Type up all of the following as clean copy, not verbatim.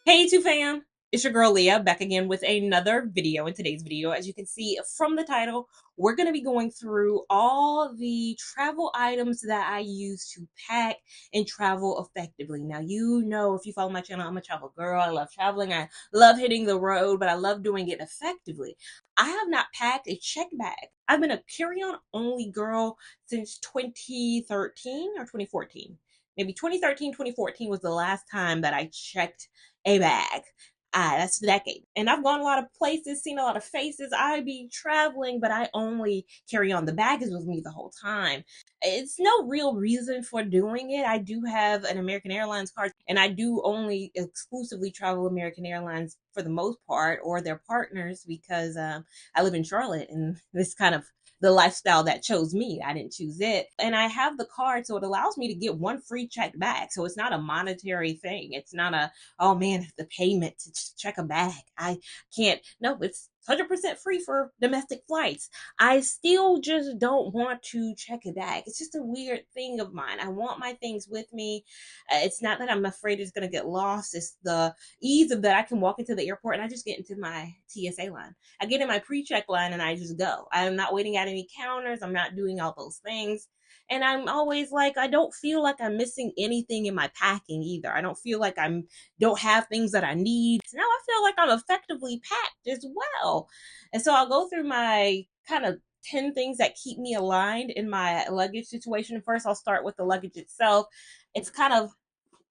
Hey YouTube fam, it's your girl Leah back again with another video. In today's video, as you can see from the title, we're going to be going through all the travel items that I use to pack and travel effectively. Now, you know, if you follow my channel, I'm a travel girl. I love traveling. I love hitting the road, but I love doing it effectively. I have not packed a check bag. I've been a carry-on only girl since 2013 or 2014. Maybe 2013, 2014 was the last time that I checked a bag. That's a decade. And I've gone a lot of places, seen a lot of faces. I be traveling, but I only carry on. The bag is with me the whole time. It's no real reason for doing it. I do have an American Airlines card, and I do only exclusively travel American Airlines for the most part, or their partners, because I live in Charlotte, and this kind of the lifestyle that chose me. I didn't choose it. And I have the card, so it allows me to get one free check back. So it's not a monetary thing. It's not a, oh man, the payment to check a bag. I can't. No, it's 100% free for domestic flights. I still just don't want to check a bag. It's just a weird thing of mine. I want my things with me. It's not that I'm afraid it's going to get lost. It's the ease of that I can walk into the airport and I just get into my TSA line. I get in my pre-check line and I just go. I'm not waiting at any counters. I'm not doing all those things. And I'm always like, I don't feel like I'm missing anything in my packing either. I don't feel like I'm don't have things that I need. So now I feel like I'm effectively packed as well. And so I'll go through my kind of 10 things that keep me aligned in my luggage situation. First, I'll start with the luggage itself. It's kind of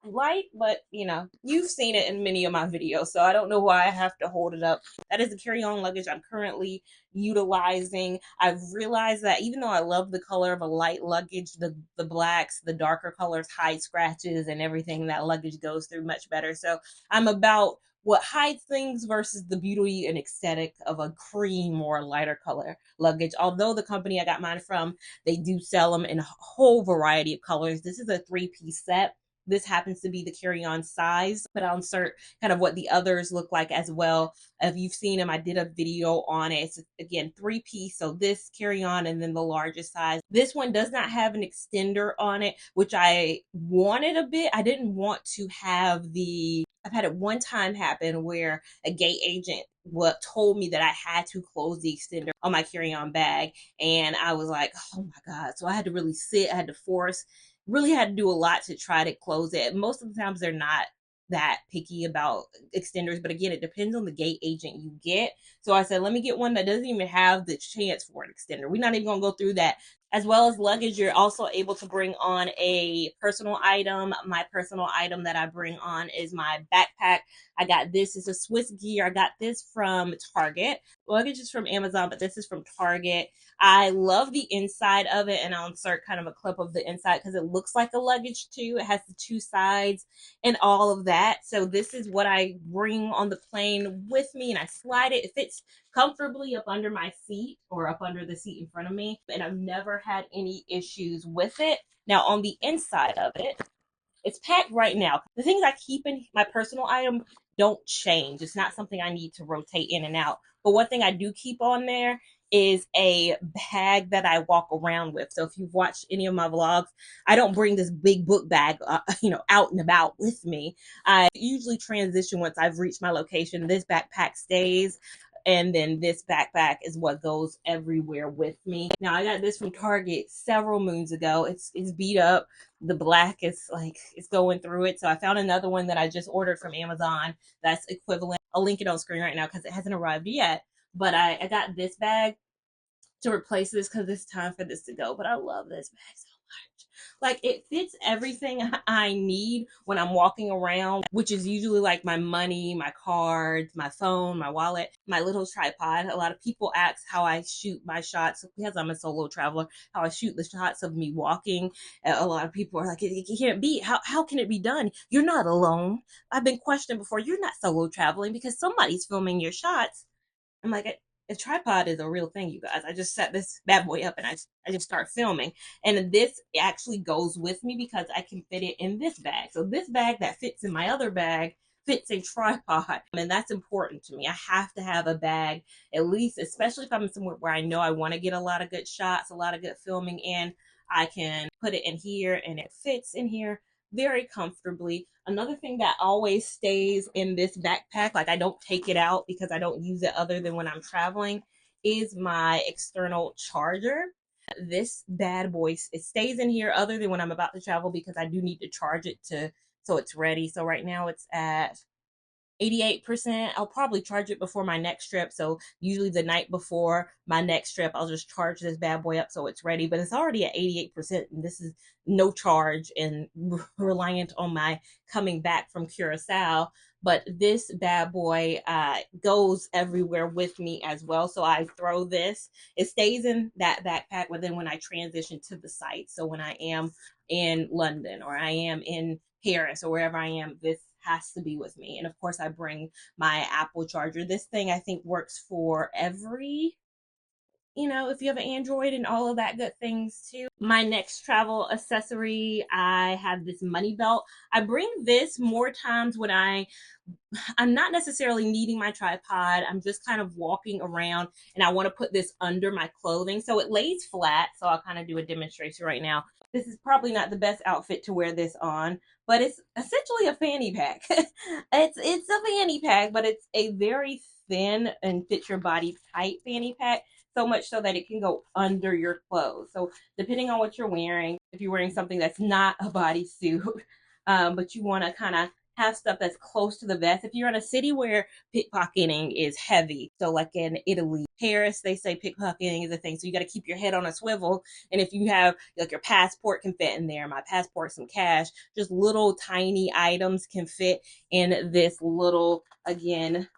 light, but you know, you've seen it in many of my videos, so I don't know why I have to hold it up. That is the carry-on luggage I'm currently utilizing. I've realized that even though I love the color of a light luggage, the blacks, the darker colors hide scratches and everything that luggage goes through much better. So I'm about what hides things versus the beauty and aesthetic of a cream or a lighter color luggage. Although the company I got mine from, they do sell them in a whole variety of colors. This is a three-piece set. This happens to be the carry-on size, but I'll insert kind of what the others look like as well. If you've seen them, I did a video on it. It's again 3-piece, so this carry-on and then the largest size. This one does not have an extender on it, which I wanted a bit. I didn't want to have the I've had it one time happen where a gate agent told me that I had to close the extender on my carry-on bag, and I was like, oh my god. So I had to really sit, I had to force, really had to do a lot to try to close it. Most of the times they're not that picky about extenders, but again, it depends on the gate agent you get. So I said, let me get one that doesn't even have the chance for an extender. We're not even gonna go through that. As well as luggage, you're also able to bring on a personal item. My personal item that I bring on is my backpack. I got this. It's a Swiss gear. I got this from Target. Luggage is from Amazon, but this is from Target. I love the inside of it, and I'll insert kind of a clip of the inside because it looks like a luggage too. It has the two sides and all of that. So this is what I bring on the plane with me, and I slide it. It fits comfortably up under my seat or up under the seat in front of me, and I've never had any issues with it. Now on the inside of it, it's packed right now. The things I keep in my personal item don't change. It's not something I need to rotate in and out. But one thing I do keep on there is a bag that I walk around with. So if you've watched any of my vlogs, I don't bring this big book bag, out and about with me. I usually transition once I've reached my location. This backpack stays, and then this backpack is what goes everywhere with me. Now I got this from Target several moons ago. It's beat up. The black is like it's going through it. So I found another one that I just ordered from Amazon that's equivalent. I'll link it on screen right now because it hasn't arrived yet. But I got this bag to replace this because it's time for this to go. But I love this bag so much. Like it fits everything I need when I'm walking around, which is usually like my money, my cards, my phone, my wallet, my little tripod. A lot of people ask how I shoot my shots because I'm a solo traveler, how I shoot the shots of me walking. A lot of people are like, it can't be. How can it be done? You're not alone. I've been questioned before. You're not solo traveling because somebody's filming your shots. I'm like, a tripod is a real thing, you guys. I just set this bad boy up and I just start filming. And this actually goes with me because I can fit it in this bag. So this bag that fits in my other bag fits a tripod. And that's important to me. I have to have a bag, at least, especially if I'm somewhere where I know I want to get a lot of good shots, a lot of good filming in. I can put it in here and it fits in here. very comfortably. Another thing that always stays in this backpack, like I don't take it out because I don't use it other than when I'm traveling, is my external charger. This bad boy, it stays in here other than when I'm about to travel because I do need to charge it to so it's ready. So right now it's at 88%. I'll probably charge it before my next trip. So usually the night before my next trip, I'll just charge this bad boy up so it's ready. But it's already at 88%, and this is no charge and reliant on my coming back from Curacao. But this bad boy goes everywhere with me as well. So I throw this. It stays in that backpack, but then when I transition to the site, so when I am in London or I am in Paris or wherever I am, this has to be with me. And of course, I bring my Apple charger. This thing I think works for every, if you have an Android and all of that good things too. My next travel accessory, I have this money belt. I bring this more times when I'm not necessarily needing my tripod. I'm just kind of walking around and I want to put this under my clothing. So it lays flat. So I'll kind of do a demonstration right now. This is probably not the best outfit to wear this on, but it's essentially a fanny pack. It's a fanny pack, but it's a very thin and fits your body tight fanny pack, so much so that it can go under your clothes. So depending on what you're wearing, if you're wearing something that's not a bodysuit, but you want to kind of have stuff that's close to the vest. If you're in a city where pickpocketing is heavy, so like in Italy, Paris, they say pickpocketing is a thing. So you got to keep your head on a swivel. And if you have like your passport can fit in there, my passport, some cash, just little tiny items can fit in this little, again,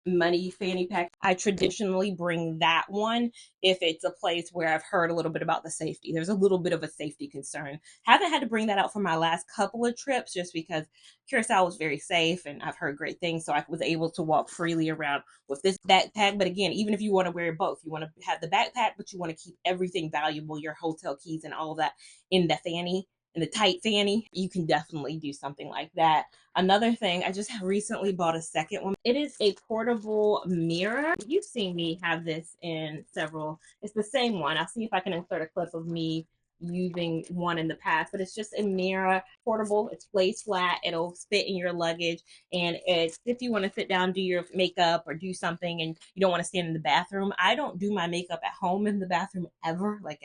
money fanny pack. I traditionally bring that one if it's a place where I've heard a little bit about the safety. There's a little bit of a safety concern. Haven't had to bring that out for my last couple of trips just because Curacao was very safe and I've heard great things. So I was able to walk freely around with this backpack. But again, even if you want to wear both, you want to have the backpack, but you want to keep everything valuable, your hotel keys and all of that in the fanny, in the tight fanny, you can definitely do something like that. Another thing, I just recently bought a second one. It is a portable mirror. You've seen me have this in several. It's the same one. I'll see if I can insert a clip of me using one in the past, but it's just a mirror, portable. It's lays flat. It'll fit in your luggage, and it's if you want to sit down, do your makeup or do something, and you don't want to stand in the bathroom. I don't do my makeup at home in the bathroom ever. Like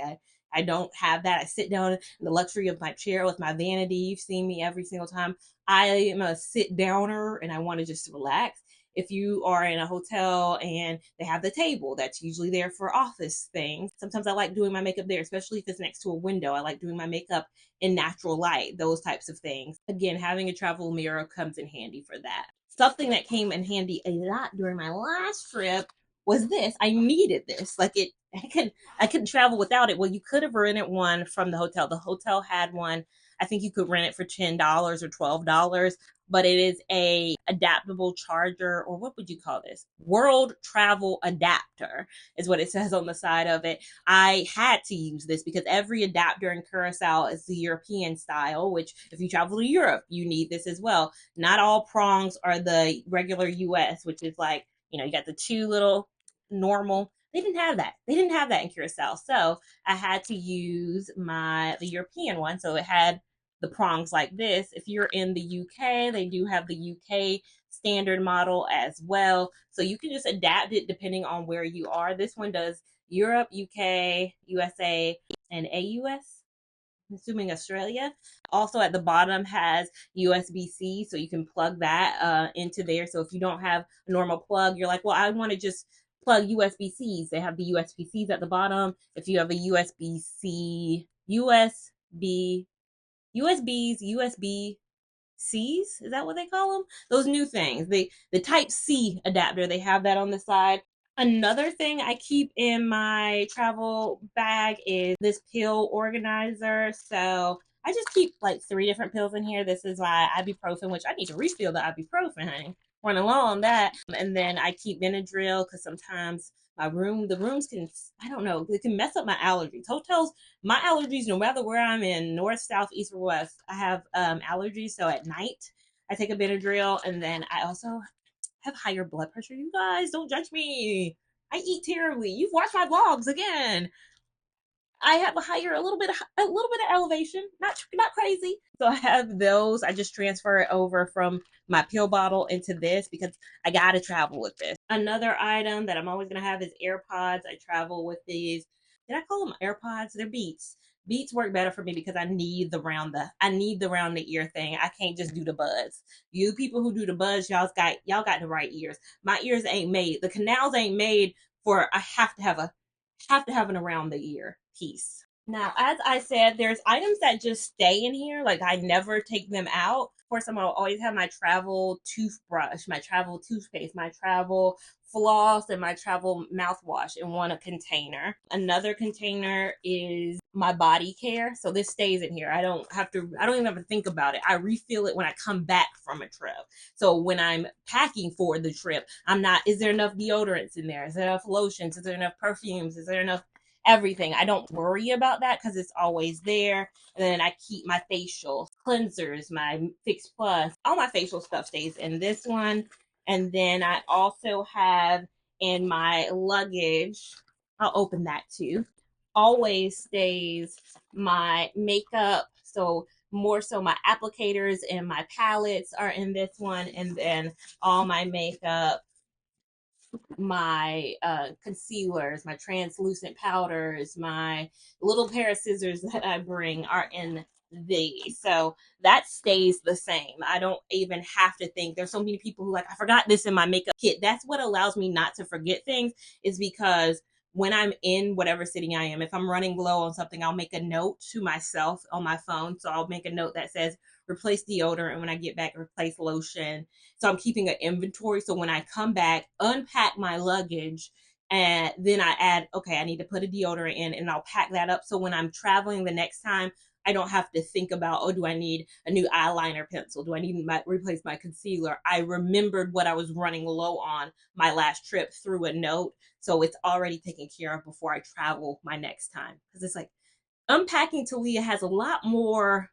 I don't have that. I sit down in the luxury of my chair with my vanity. You've seen me every single time. I am a sit downer and I want to just relax. If you are in a hotel and they have the table, that's usually there for office things. Sometimes I like doing my makeup there, especially if it's next to a window. I like doing my makeup in natural light, those types of things. Again, having a travel mirror comes in handy for that. Something that came in handy a lot during my last trip was this. I needed this. Like I couldn't travel without it. Well, you could have rented one from the hotel. The hotel had one. I think you could rent it for $10 or $12, but it is a adaptable charger, or what would you call this? World travel adapter is what it says on the side of it. I had to use this because every adapter in Curacao is the European style, which if you travel to Europe, you need this as well. Not all prongs are the regular US, which is like, you got the two little normal. They didn't have that. They didn't have that in Curacao. So I had to use the European one. So it had the prongs like this. If you're in the UK, they do have the UK standard model as well. So you can just adapt it depending on where you are. This one does Europe, UK, USA, and AUS. I'm assuming Australia. Also at the bottom has USB-C, so you can plug that into there. So if you don't have a normal plug, you're like, well, I want to just plug USB-Cs. They have the USB-Cs at the bottom. If you have a USB-C, USBs, USB C's, is that what they call them? Those new things. The Type C adapter, they have that on the side. Another thing I keep in my travel bag is this pill organizer. So I just keep like 3 different pills in here. This is my ibuprofen, which I need to refill the ibuprofen, honey. Running low on that. And then I keep Benadryl because sometimes the rooms can, I don't know, it can mess up my allergies. Hotels, my allergies, no matter where I'm in, north, south, east, or west, I have allergies. So at night, I take a Benadryl, and then I also have higher blood pressure. You guys, don't judge me. I eat terribly. You've watched my vlogs again. I have a little bit of elevation, not crazy. So I have those. I just transfer it over from my pill bottle into this because I gotta travel with this. Another item that I'm always gonna have is AirPods. I travel with these. Did I call them AirPods? They're Beats. Beats work better for me because I need the round the ear thing. I can't just do the buds. You people who do the buds, y'all got the right ears. My ears ain't made. The canals ain't made for I have to have an around the ear piece. Now, as I said, there's items that just stay in here. Like I never take them out. Of course, I'm gonna always have my travel toothbrush, my travel toothpaste, my travel floss, and my travel mouthwash in one container. Another container is my body care. So this stays in here. I don't even have to think about it. I refill it when I come back from a trip. So when I'm packing for the trip, is there enough deodorants in there? Is there enough lotions? Is there enough perfumes? Is there enough everything? I don't worry about that because it's always there. And then I keep my facial cleansers, my Fix Plus, all my facial stuff stays in this one. And then I also have in my luggage, I'll open that too, always stays my makeup. So more so my applicators and my palettes are in this one. And then all my makeup, my concealers, my translucent powders, my little pair of scissors that I bring are in these. So that stays the same. I don't even have to think. There's so many people who like, I forgot this in my makeup kit. That's what allows me not to forget things, is because when I'm in whatever city I am, if I'm running low on something, I'll make a note to myself on my phone. So I'll make a note that says replace deodorant, and when I get back, replace lotion. So I'm keeping an inventory. So when I come back, unpack my luggage, and then I add, okay, I need to put a deodorant in, and I'll pack that up. So when I'm traveling the next time, I don't have to think about, oh, do I need a new eyeliner pencil? Do I need replace my concealer? I remembered what I was running low on my last trip through a note. So it's already taken care of before I travel my next time. Because it's like unpacking Talia has a lot more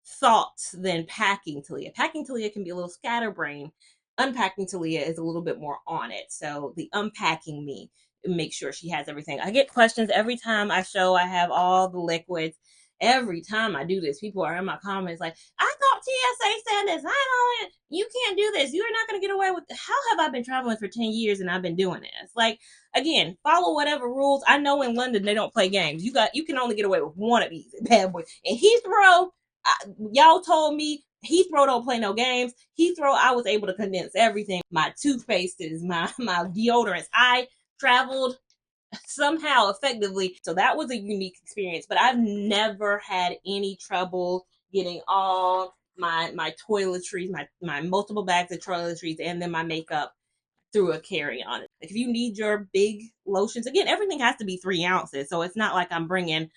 thoughts than packing Talia. Packing Talia can be a little scatterbrained. Unpacking Talia is a little bit more on it. So the unpacking me make sure she has everything. I get questions every time I show I have all the liquids. Every time I do this, people are in my comments like, I thought TSA said this. I don't, you can't do this. You're not going to get away with this. How have I been traveling for 10 years and I've been doing this? Like, again, follow whatever rules. I know in London they don't play games. You can only get away with one of these bad boys. In Heathrow, y'all told me Heathrow don't play no games. Heathrow, I was able to condense everything. My toothpastes, my deodorants. I traveled somehow effectively. So that was a unique experience. But I've never had any trouble getting all my toiletries, my multiple bags of toiletries, and then my makeup through a carry-on. Like if you need your big lotions, again, everything has to be 3 ounces. So it's not like I'm bringing,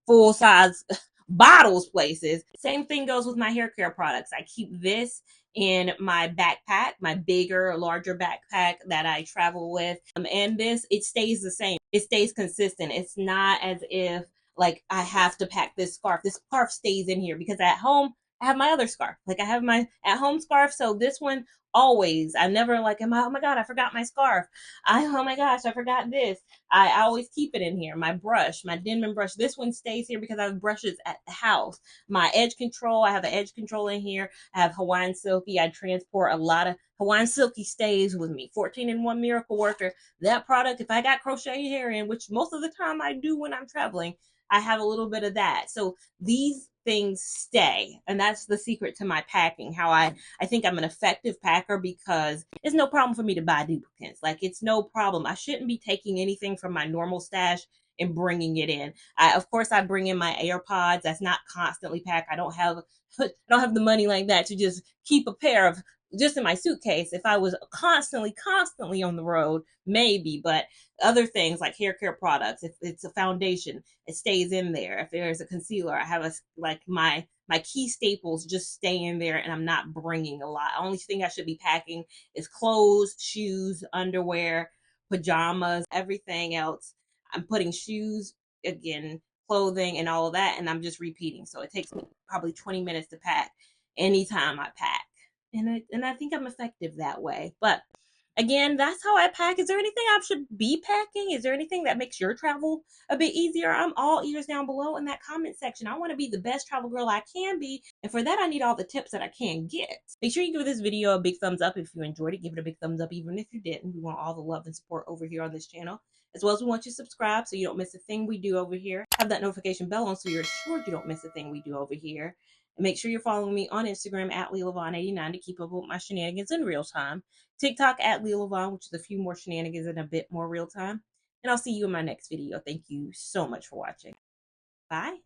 full size bottles places. Same thing goes with my hair care products. I keep this in my backpack, my bigger, larger backpack that I travel with. And this, it stays the same. It stays consistent. It's not as if like I have to pack this scarf. This scarf stays in here because at home I have my other scarf. Like I have my at home scarf. So this one always, I never like, oh my God, I forgot my scarf. Oh my gosh, I forgot this. I always keep it in here. My brush, my Denman brush. This one stays here because I have brushes at the house. My edge control, I have an edge control in here. I have Hawaiian Silky. I transport a lot of Hawaiian Silky stays with me. 14 in 1 Miracle Worker. That product, if I got crochet hair in, which most of the time I do when I'm traveling, I have a little bit of that. So these things stay. And that's the secret to my packing. How I think I'm an effective packer because it's no problem for me to buy duplicates. Like it's no problem. I shouldn't be taking anything from my normal stash and bringing it in. Of course, I bring in my AirPods. That's not constantly packed. I don't have the money like that to just keep a pair of just in my suitcase. If I was constantly on the road, maybe, but other things like hair care products, if it's a foundation, it stays in there. If there's a concealer, I have my key staples just stay in there, and I'm not bringing a lot. Only thing I should be packing is clothes, shoes, underwear, pajamas, everything else. I'm putting shoes, again, clothing and all of that, and I'm just repeating. So it takes me probably 20 minutes to pack anytime I pack. And I think I'm effective that way. But Again, that's how I pack. Is there anything I should be packing? Is there anything that makes your travel a bit easier? I'm all ears down below in that comment section. I want to be the best travel girl I can be, and for that I need all the tips that I can get. Make sure you give this video a big thumbs up if you enjoyed it. Give it a big thumbs up even if you didn't. We want all the love and support over here on this channel, as well as we want you to subscribe so you don't miss a thing we do over here. Have that notification bell on so you're assured you don't miss a thing we do over here. And make sure you're following me on Instagram at Lia Lavon 89 to keep up with my shenanigans in real time. TikTok at Lia Lavon, which is a few more shenanigans and a bit more real time. And I'll see you in my next video. Thank you so much for watching. Bye.